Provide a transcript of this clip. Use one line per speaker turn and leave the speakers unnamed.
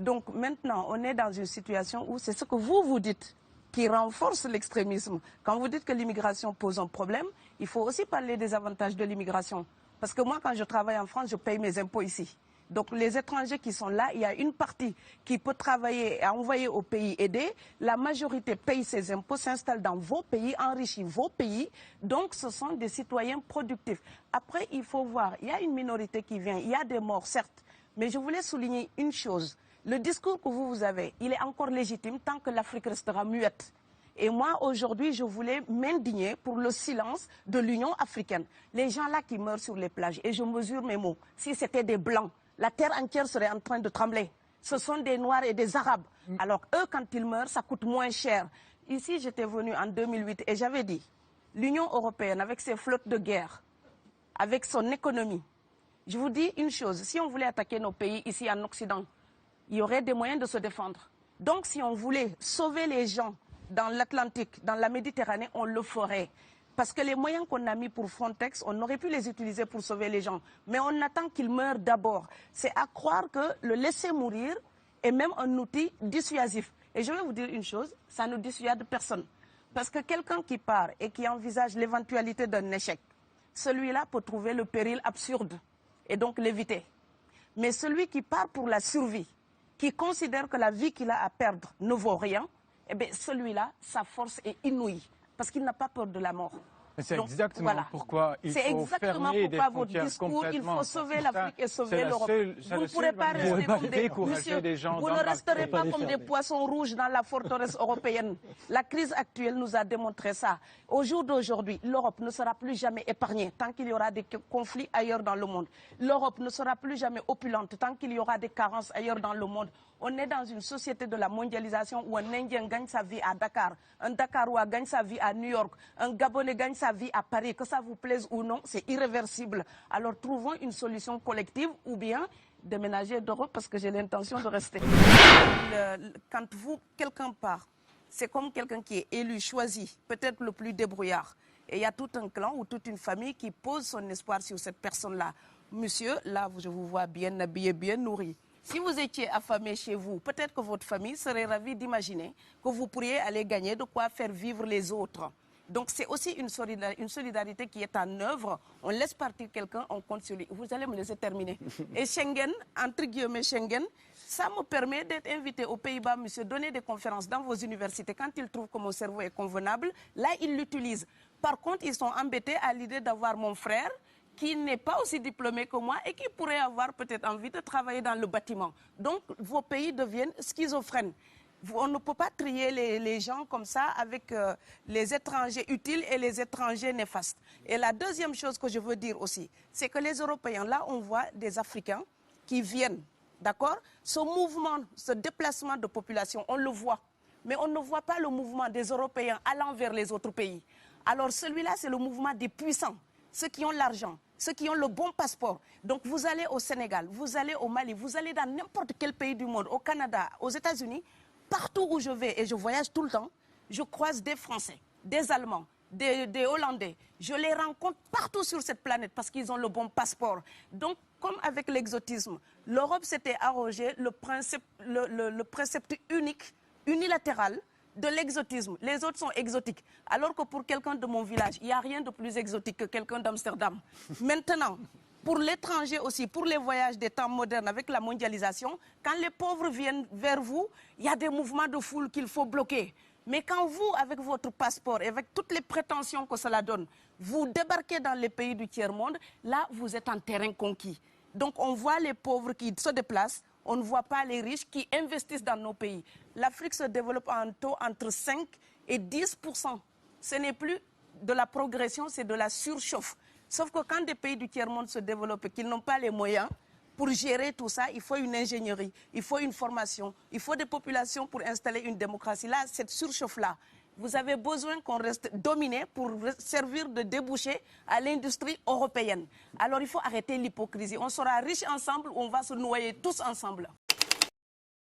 Donc maintenant, on est dans une situation où c'est ce que vous dites qui renforce l'extrémisme. Quand vous dites que l'immigration pose un problème, il faut aussi parler des avantages de l'immigration. Parce que moi, quand je travaille en France, je paye mes impôts ici. Donc les étrangers qui sont là, il y a une partie qui peut travailler et envoyer au pays aidé. La majorité paye ses impôts, s'installe dans vos pays, enrichit vos pays. Donc ce sont des citoyens productifs. Après, il faut voir, il y a une minorité qui vient, il y a des morts, certes. Mais je voulais souligner une chose. Le discours que vous avez, il est encore légitime tant que l'Afrique restera muette. Et moi, aujourd'hui, je voulais m'indigner pour le silence de l'Union africaine. Les gens là qui meurent sur les plages, et je mesure mes mots, si c'était des Blancs, la terre entière serait en train de trembler. Ce sont des Noirs et des Arabes. Alors eux, quand ils meurent, ça coûte moins cher. Ici, j'étais venue en 2008 et j'avais dit, l'Union européenne, avec ses flottes de guerre, avec son économie, je vous dis une chose, si on voulait attaquer nos pays ici en Occident, il y aurait des moyens de se défendre. Donc si on voulait sauver les gens dans l'Atlantique, dans la Méditerranée, on le ferait. Parce que les moyens qu'on a mis pour Frontex, on aurait pu les utiliser pour sauver les gens. Mais on attend qu'ils meurent d'abord. C'est à croire que le laisser mourir est même un outil dissuasif. Et je vais vous dire une chose, ça ne dissuade personne. Parce que quelqu'un qui part et qui envisage l'éventualité d'un échec, celui-là peut trouver le péril absurde et donc l'éviter. Mais celui qui part pour la survie, qui considère que la vie qu'il a à perdre ne vaut rien, eh bien celui-là, sa force est inouïe, parce qu'il n'a pas peur de la mort.
C'est exactement pourquoi il faut fermer des frontières complètement.
Il faut sauver l'Afrique et sauver l'Europe. Vous ne pourrez pas rester comme vous ne resterez pas comme des poissons rouges dans la forteresse européenne. La crise actuelle nous a démontré ça. Au jour d'aujourd'hui, l'Europe ne sera plus jamais épargnée tant qu'il y aura des conflits ailleurs dans le monde. L'Europe ne sera plus jamais opulente tant qu'il y aura des carences ailleurs dans le monde. On est dans une société de la mondialisation où un Indien gagne sa vie à Dakar, un Dakarois gagne sa vie à New York, un Gabonais gagne sa vie à Paris. Que ça vous plaise ou non, c'est irréversible. Alors trouvons une solution collective ou bien déménager d'Europe parce que j'ai l'intention de rester. Quand quelqu'un part, c'est comme quelqu'un qui est élu, choisi, peut-être le plus débrouillard. Et il y a tout un clan ou toute une famille qui pose son espoir sur cette personne-là. Monsieur, là, je vous vois bien habillé, bien nourri. Si vous étiez affamé chez vous, peut-être que votre famille serait ravie d'imaginer que vous pourriez aller gagner de quoi faire vivre les autres. Donc c'est aussi une solidarité qui est en œuvre. On laisse partir quelqu'un, on compte sur lui. Vous allez me laisser terminer. Et Schengen, entre guillemets Schengen, ça me permet d'être invité aux Pays-Bas, monsieur, donner des conférences dans vos universités. Quand ils trouvent que mon cerveau est convenable, là, ils l'utilisent. Par contre, ils sont embêtés à l'idée d'avoir mon frère, qui n'est pas aussi diplômé que moi et qui pourrait avoir peut-être envie de travailler dans le bâtiment. Donc, vos pays deviennent schizophrènes. On ne peut pas trier les gens comme ça avec les étrangers utiles et les étrangers néfastes. Et la deuxième chose que je veux dire aussi, c'est que les Européens, là, on voit des Africains qui viennent, d'accord? Ce mouvement, ce déplacement de population, on le voit. Mais on ne voit pas le mouvement des Européens allant vers les autres pays. Alors celui-là, c'est le mouvement des puissants, ceux qui ont l'argent, ceux qui ont le bon passeport. Donc vous allez au Sénégal, vous allez au Mali, vous allez dans n'importe quel pays du monde, au Canada, aux États-Unis, partout où je vais, et je voyage tout le temps, je croise des Français, des Allemands, des Hollandais. Je les rencontre partout sur cette planète parce qu'ils ont le bon passeport. Donc, comme avec l'exotisme, l'Europe s'était arrogé le précepte unique, unilatéral, de l'exotisme. Les autres sont exotiques. Alors que pour quelqu'un de mon village, il n'y a rien de plus exotique que quelqu'un d'Amsterdam. Maintenant, pour l'étranger aussi, pour les voyages des temps modernes avec la mondialisation, quand les pauvres viennent vers vous, il y a des mouvements de foule qu'il faut bloquer. Mais quand vous, avec votre passeport et avec toutes les prétentions que cela donne, vous débarquez dans les pays du tiers-monde, là, vous êtes en terrain conquis. Donc, on voit les pauvres qui se déplacent, on ne voit pas les riches qui investissent dans nos pays. L'Afrique se développe à un taux entre 5 et 10%. Ce n'est plus de la progression, c'est de la surchauffe. Sauf que quand des pays du tiers-monde se développent et qu'ils n'ont pas les moyens pour gérer tout ça, il faut une ingénierie, il faut une formation, il faut des populations pour installer une démocratie. Là, cette surchauffe-là, vous avez besoin qu'on reste dominé pour servir de débouché à l'industrie européenne. Alors il faut arrêter l'hypocrisie. On sera riches ensemble ou on va se noyer tous ensemble.